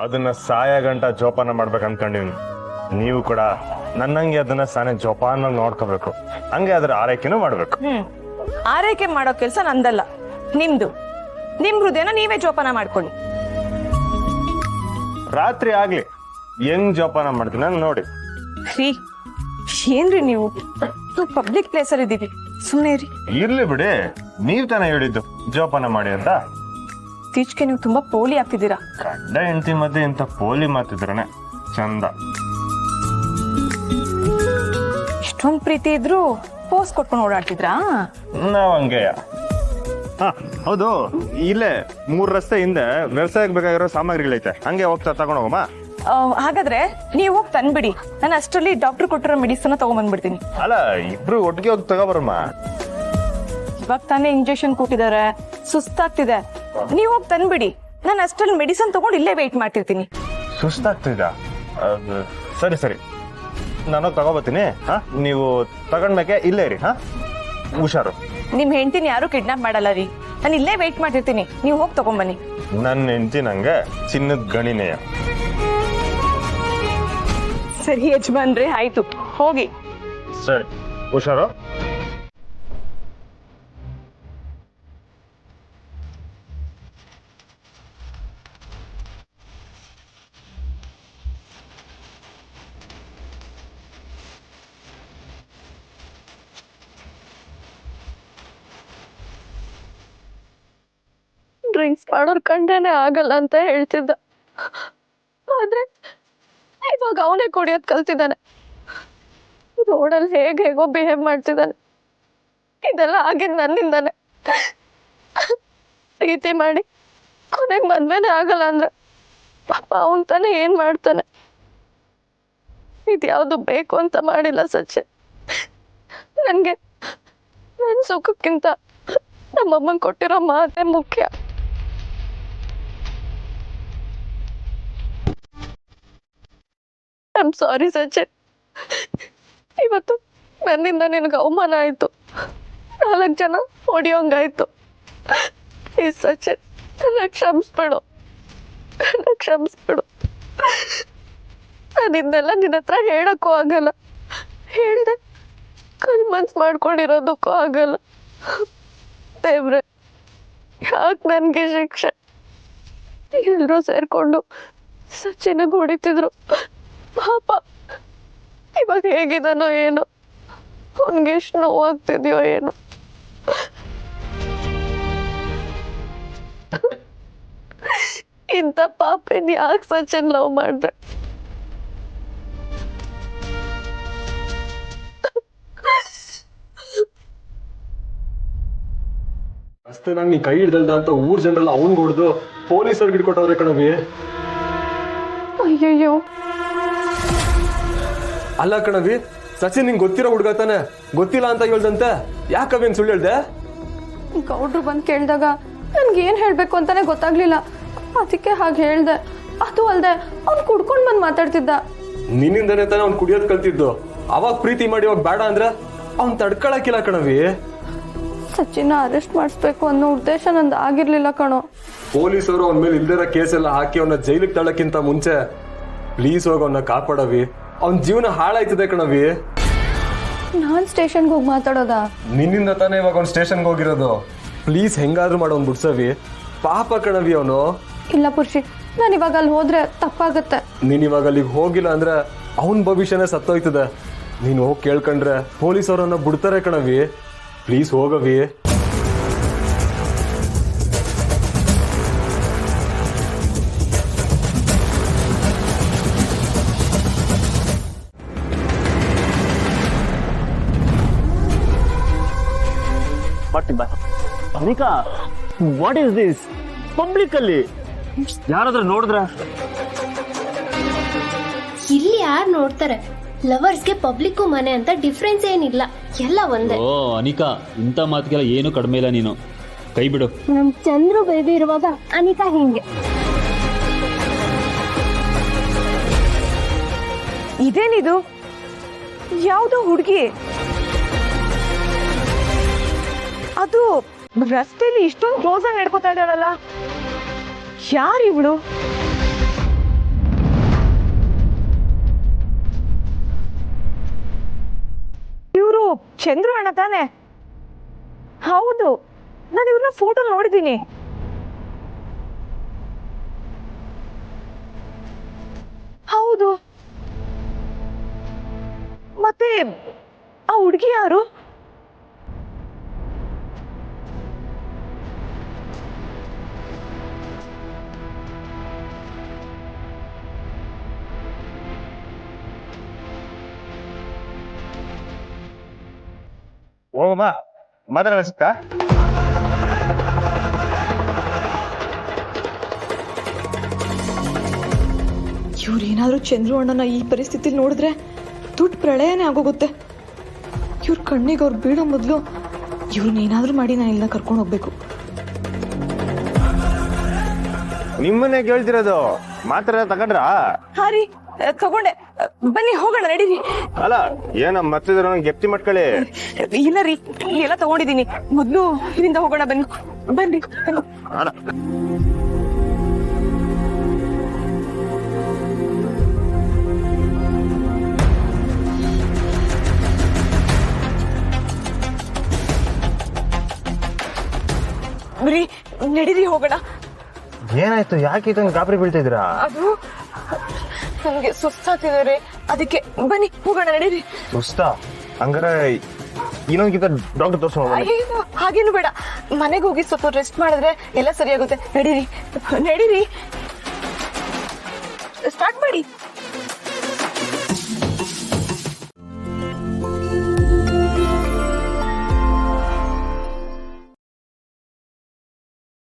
ಅದನ್ನ ಸಾಯ ಗಂಟ ಜೋಪಾನ ಮಾಡ್ಬೇಕು ಅನ್ಕೊಂಡಿವ್ನಿ. ನೀವು ಕೂಡ ನನ್ನಂಗೆ ಅದನ್ನ ಸಾನೆ ಜೋಪಾನ ನೋಡ್ಕೋಬೇಕು, ಹಂಗೆ ಅದ್ರ ಆರೈಕೆನೂ ಮಾಡ್ಬೇಕು. ಆರೈಕೆ ಮಾಡೋ ಕೆಲ್ಸ ನಂದಲ್ಲ, ನಿಮ್ದು. ನಿಮ್ ಹೃದಯನ ನೀವೇ ಜೋಪಾನ ಮಾಡ್ಕೊಳ್ಳಿ. ರಾತ್ರಿ ಆಗ್ಲಿ ಹೆಂಗ್ ಜೋಪಾನ ಮಾಡ್ತೀನಿ ನೋಡಿ. ರೀ, ಏನ್ರಿ ನೀವು ಪಬ್ಲಿಕ್ ಪ್ಲೇಸ್ ಅಲ್ಲಿ ಇದೀವಿ, ಸುಮ್ನೆ ರೀ. ಇರ್ಲಿ ಬಿಡಿ, ನೀವ್ ತಾನೇ ಹೇಳಿದ್ದು ಜೋಪಾನ ಮಾಡಿ ಅಂತ. ಇತ್ತೀಚೆಗೆ ನೀವು ತುಂಬಾ ಪೋಲಿ ಆಗ್ತಿದ್ದೀರಾ. ಗಂಡ ಹೆಂಡತಿ ಮಧ್ಯೆ ಇಂತ ಪೋಲಿ ಮಾತಿದ್ರನೆ ಚಂದ. ಇಷ್ಟೊಂದ್ ಪ್ರೀತಿ ಇದ್ರು ಪೋಸ್ ಕೊಟ್ಕೊಂಡು ಓಡಾಡ್ತಿದ್ರಾ? ನಾವ್ ಹಂಗೆಯ. ಹೌದು, ಇಲ್ಲೇ 3 ರಸ್ತೆ ಹಿಂದೆ ವ್ಯವಸಾಯಕ್ಕೆ ಬೇಕಾಗಿರೋ ಸಾಮಗ್ರಿಗಳೈತೆ, ಹಂಗೆ ಹೋಗ್ತಾ ತಗೊಂಡ್ ಹೋಗಮ್ಮ. ಹಾಗಾದ್ರೆ ನೀವು ಹೋಗಿ ತಂದ್ಬಿಡಿ, ನಾನು ಅಷ್ಟರಲ್ಲಿ ಡಾಕ್ಟರ್ ಕೊಟ್ಟಿರೋ ಮೆಡಿಸನ್ ತಗೊಂಡ್ಬಂದ್ಬಿಡ್ತೀನಿ. ಅಲ್ಲ, ಇಬ್ರು ಒಟ್ಟಿಗೆ ಹೋಗಿ ತಗೋಬರಮ್ಮ. ಇವಾಗ ತಾನೇ ಇಂಜೆಕ್ಷನ್ ಕೊಟ್ಟಿದ್ದಾರೆ, ಸುಸ್ತಾಗ್ತಿದೆ. ನೀವು ಹೋಗಿ ತಂದ್ಬಿಡಿ, ನಾನು ಅಷ್ಟರಲ್ಲಿ ಮೆಡಿಸನ್ ತಗೊಂಡು ಇಲ್ಲೇ ವೇಟ್ ಮಾಡ್ತಿರ್ತೀನಿ. ಸುಸ್ತಾಗ್ತಿದ? ಸರಿ ಸರಿ, ನಾನು ತಗೋಬತ್ತೀನಿ. ನೀವು ತಗೊಂಡ್ಮೇಕೆ ಇಲ್ಲೇ ಇರಿ. ಹುಷಾರು. ನಿಮ್ ಹೆಂಡತಿನ ಯಾರು ಕಿಡ್ನಾಪ್ ಮಾಡಲ್ಲ ರೀ, ನಾನು ಇಲ್ಲೇ ವೇಟ್ ಮಾಡ್ತಿರ್ತೀನಿ, ನೀವು ಹೋಗಿ ತಗೊಂಡ್ಬನ್ನಿ. ನನ್ನ ಹೆಂಡತಿ ನಂಗೆ ಚಿನ್ನದ ಗಣಿನೆಯ. ಸರಿ ಯಜಮಾನ್ರೆ, ಆಯ್ತು, ಹೋಗಿ. ಸರಿ, ಹುಷಾರು. ಡ್ರಿಂಕ್ಸ್ ಮಾಡೋರ್ ಕಂಡೇನೆ ಆಗಲ್ಲ ಅಂತ ಹೇಳ್ತಿದ್ದ, ಆದ್ರೆ ಇವಾಗ ಅವನೇ ಕುಡಿಯೋದ್ ಕಲ್ತಿದ್ದಾನೆ. ರೋಡಲ್ಲಿ ಹೇಗೋ ಬಿಹೇವ್ ಮಾಡ್ತಿದ್ದಾನೆ. ಇದೆಲ್ಲ ಆಗಿದ್ ನನ್ನಿಂದಾನೆ. ಪ್ರೀತಿ ಮಾಡಿ ಕೊನೆಗ್ ಮದ್ವೆನೇ ಆಗಲ್ಲ ಅಂದ್ರೆ ಪಾಪ ಅವನ್ ತಾನೇ ಏನ್ ಮಾಡ್ತಾನೆ. ಇದ್ಯಾವ್ದು ಬೇಕು ಅಂತ ಮಾಡಿಲ್ಲ ಸಚಿನ್. ನನ್ಗೆ ನನ್ ಸುಖಕ್ಕಿಂತ ನಮ್ಮಮ್ಮನ್ ಕೊಟ್ಟಿರೋ ಮಾತೇ ಮುಖ್ಯ. ಐ ಸಾರಿ ಸಚಿನ್, ಇವತ್ತು ನನ್ನಿಂದ ನಿನಗೆ ಅವಮಾನ ಆಯ್ತು, 4 ಜನ ಹೊಡಿಯೋಂಗಾಯ್ತು. ಪ್ಲೀಸ್ ಸಚಿನ್, ನನ್ನ ಕ್ಷಮಿಸ್ಬಿಡು, ಕ್ಷಮಿಸ್ಬಿಡು. ನಾನಿಂದೆಲ್ಲ ನಿನ್ನ ಹತ್ರ ಹೇಳಕ್ಕೂ ಆಗಲ್ಲ, ಹೇಳ್ದೆ ಕನ್ಮನ್ಸ್ ಮಾಡ್ಕೊಂಡಿರೋದಕ್ಕೂ ಆಗಲ್ಲ. ದೇವ್ರೆ, ಯಾಕೆ ನನ್ಗೆ ಶಿಕ್ಷೆ? ಎಲ್ರೂ ಸೇರ್ಕೊಂಡು ಸಚಿನಿಗೆ ಹೊಡಿತಿದ್ರು. ಪಾಪ ಇವಾಗ ಹೇಗಿದಾನೋ ಏನೋ, ಅವನ್ಗೆ ಎಷ್ಟು ನೋವಾಗ್ತಿದ್ಯೋ ಏನೋ. ಇಂಥ ಪಾಪನ್ ಯಾಕೆ ಸಚಿನ್ ಲವ್ ಮಾಡ್ದೆ? ರಸ್ತೆನಾಗ ನೀ ಕೈ ಹಿಡ್ದಲ್ದ ಅಂತ ಊರ್ ಜನರೆಲ್ಲ ಅವನ್ಗೆ ಹೊಡೆದು ಪೊಲೀಸರ್ಗೆ ಹಿಡ್ಕೊಟ್ಟವ್ರೆ ಕಣವಿ. ಅಯ್ಯಯ್ಯೋ, ಅಲ್ಲ ಕಣವಿ, ಸಚಿನ್ ನಿಂಗೆ ಗೊತ್ತಿರೋ ಹುಡುಗ ತಾನೆ, ಗೊತ್ತಿಲ್ಲ ಅಂತ ಹೇಳ್ದಂತೆ ಯಾಕವೇನ್ ಸುಳ್ಳು ಹೇಳ್ದೆ? ಗೌಡ್ರು ಬಂದ್ ಕೇಳ್ದಾಗ ನನ್ಗೆ ಏನ್ ಹೇಳ್ಬೇಕು ಅಂತಾನೆ ಗೊತ್ತಾಗ್ಲಿಲ್ಲ, ಅದಕ್ಕೆ ಹಾಗೆ ಹೇಳ್ದೆ. ಅದು ಅಲ್ದೆ ಅವ್ನ್ ಕುಡ್ಕೊಂಡ್ ಬಂದ್ ಮಾತಾಡ್ತಿದ್ದ. ನಿನ್ನಿಂದನೇ ತಾನೆ ಅವ್ನ್ ಕುಡಿಯೋದ್ ಕಲ್ತಿದ್ದು, ಅವಾಗ ಪ್ರೀತಿ ಮಾಡಿ ಇವಾಗ ಬೇಡ ಅಂದ್ರೆ ಅವ್ನ್ ತಡ್ಕೊಳಕಿಲ್ಲ ಕಣವಿ. ಸಚಿನ್ನ ಅರೆಸ್ಟ್ ಮಾಡಿಸ್ಬೇಕು ಅನ್ನೋ ಉದ್ದೇಶ ನಂದು ಆಗಿರ್ಲಿಲ್ಲ ಕಣೋ. ಪೊಲೀಸರು ಅವನ ಮೇಲೆ ಇಲ್ದಿರೋ ಕೇಸ್ ಎಲ್ಲ ಹಾಕಿ ಅವನ್ನ ಜೈಲಿಗೆ ತಳ್ಳಕ್ಕಿಂತ ಮುಂಚೆ ಪ್ಲೀಸ್ ಹೋಗಿ ಅವನ್ನ ಕಾಪಾಡವಿ, ಅವನ್ ಜೀವನ ಹಾಳಾಯ್ತದೆ ಕಣವಿ. ನಾನ್ ಸ್ಟೇಷನ್ಗೆ ಹೋಗಿ ಮಾತಾಡೋದಾ? ನಿನ್ನಿಂದ ತಾನೇ ಇವಾಗ ಅವ್ನ್ ಸ್ಟೇಷನ್ಗೆ ಹೋಗಿರೋದು. ಪ್ಲೀಸ್ ಹೆಂಗಾದ್ರೂ ಮಾಡೋ ಅವ್ನ್ ಬಿಡ್ಸವಿ, ಪಾಪ ಕಣವಿ ಅವನು. ಇಲ್ಲ ಪುರುಷಿ, ನಾನು ಇವಾಗ ಅಲ್ಲಿ ಹೋದ್ರೆ ತಪ್ಪಾಗತ್ತೆ. ನೀನ್ ಇವಾಗ ಅಲ್ಲಿಗೆ ಹೋಗಿಲ್ಲ ಅಂದ್ರೆ ಅವನ್ ಭವಿಷ್ಯನೇ ಸತ್ತೋಯ್ತದೆ. ನೀನು ಹೋಗಿ ಕೇಳ್ಕೊಂಡ್ರೆ ಪೊಲೀಸವ್ರನ್ನ ಬಿಡ್ತಾರೆ ಕಣವಿ. ಪ್ಲೀಸ್ ಹೋಗವಿ. Anika, what is this? Public ಅಲ್ಲಿ ಯಾರಾದ್ರೂ ನೋಡಿದ್ರ? ಇಲ್ಲಿ ಯಾರು ನೋಡ್ತಾರೆ? ಲವರ್ಸ್ಗೆ ಪಬ್ಲಿಕ್ ಮನೆ ಅಂತ ಡಿಫ್ರೆನ್ಸ್ ಏನಿಲ್ಲ, ಎಲ್ಲ ಒಂದೇ. ಓ ಅನಿಕಾ, ಇಂಥ ಮಾತಿಗೆಲ್ಲ ಏನು ಕಡಿಮೆ ಇಲ್ಲ, ನೀನು ಕೈ ಬಿಡು. ನಮ್ ಚಂದ್ರು ಬೇಬಿ ಇರುವಾಗ ಅನಿಕಾ ಹಿಂಗೆ. ಇದೇನಿದು? ಯಾವ್ದೋ ಹುಡುಗಿ, ಅದು ರಸ್ತೆಯಲ್ಲಿ ಇಷ್ಟೊಂದು ಕ್ಲೋಸ್ ಆಗಿ ನಡ್ಕೋತಾ ಇದ್ದಾಳಲ್ಲ, ಯಾರಿವಳು? ಚಂದ್ರು ಅಣ್ಣ ತಾನೆ? ಹೌದು, ನಾನು ಇವ್ರನ್ನ ಫೋಟೋ ನೋಡಿದ್ದೀನಿ. ಹೌದು, ಮತ್ತೆ ಆ ಹುಡುಗಿ ಯಾರು? ಹೋಗಮ್ಮ, ಮಾತಾಡೋಣ ಸಿಕ್ತಾ? ಇವ್ರೇನಾದ್ರೂ ಚಂದ್ರು ಅಣ್ಣನ ಈ ಪರಿಸ್ಥಿತಿಲಿ ನೋಡಿದ್ರೆ ದುಡ್ಡು ಪ್ರಳಯನೇ ಆಗೋಗುತ್ತೆ. ಇವ್ರ ಕಣ್ಣಿಗೆ ಅವ್ರು ಬೀಳೋ ಮೊದಲು ಇವ್ರನ್ನೇನಾದ್ರೂ ಮಾಡಿ ನಾನು ಇಲ್ಲಿಂದ ಕರ್ಕೊಂಡು ಹೋಗ್ಬೇಕು. ನಿಮ್ಮನ್ನೇ ಕೇಳ್ತಿರೋದು, ಮಾತ್ರ ತಗೊಂಡ್ರಾ? ಹಾ ರೀ, ತಗೊಂಡೆ. ಬನ್ನಿ ಹೋಗೋಣ, ನಡೀರಿ. ಅಲ್ಲ ಏನ ಮತ್ತಿದ್ರ ಗೆಪ್ತಿ ಮಾಡ್ಕೊಳ್ಳಿ. ಇಲ್ಲ ರೀ, ಎಲ್ಲ ತಗೊಂಡಿದ್ದೀನಿ. ಮೊದ್ಲು ಇಲ್ಲಿಂದ ಹೋಗೋಣ, ಬನ್ನಿ ಬನ್ನಿ ಬನ್ನಿ. ಅಲ್ಲ ರೀ, ನಡೀರಿ ಹೋಗೋಣ. ಏನಾಯ್ತು? ಯಾಕೆ ಇದಂಗ್ ಗಾಬರಿ ಬೀಳ್ತಿದ್ದೀರಾ? ಅದು ನಮ್ಗೆ ಸುಸ್ತಾಗ್ತಿದ್ದಾರೆ, ಅದಕ್ಕೆ ಬನ್ನಿ ಹೋಗೋಣ, ನಡೀರಿ. ಸುಸ್ತಾ? ಹಂಗಾರೆ ಇನ್ನೊಂದ್ಕಿಂತ ಡಾಕ್ಟರ್ ತೋರ್ಸೋಣ. ಅಯ್ಯೋ, ಹಾಗೇನು ಬೇಡ, ಮನೆಗೆ ಹೋಗಿ ಸ್ವಲ್ಪ ರೆಸ್ಟ್ ಮಾಡಿದ್ರೆ ಎಲ್ಲ ಸರಿಯಾಗುತ್ತೆ. ನಡೀರಿ ನಡೀರಿ, ಸ್ಟಾರ್ಟ್ ಮಾಡಿ.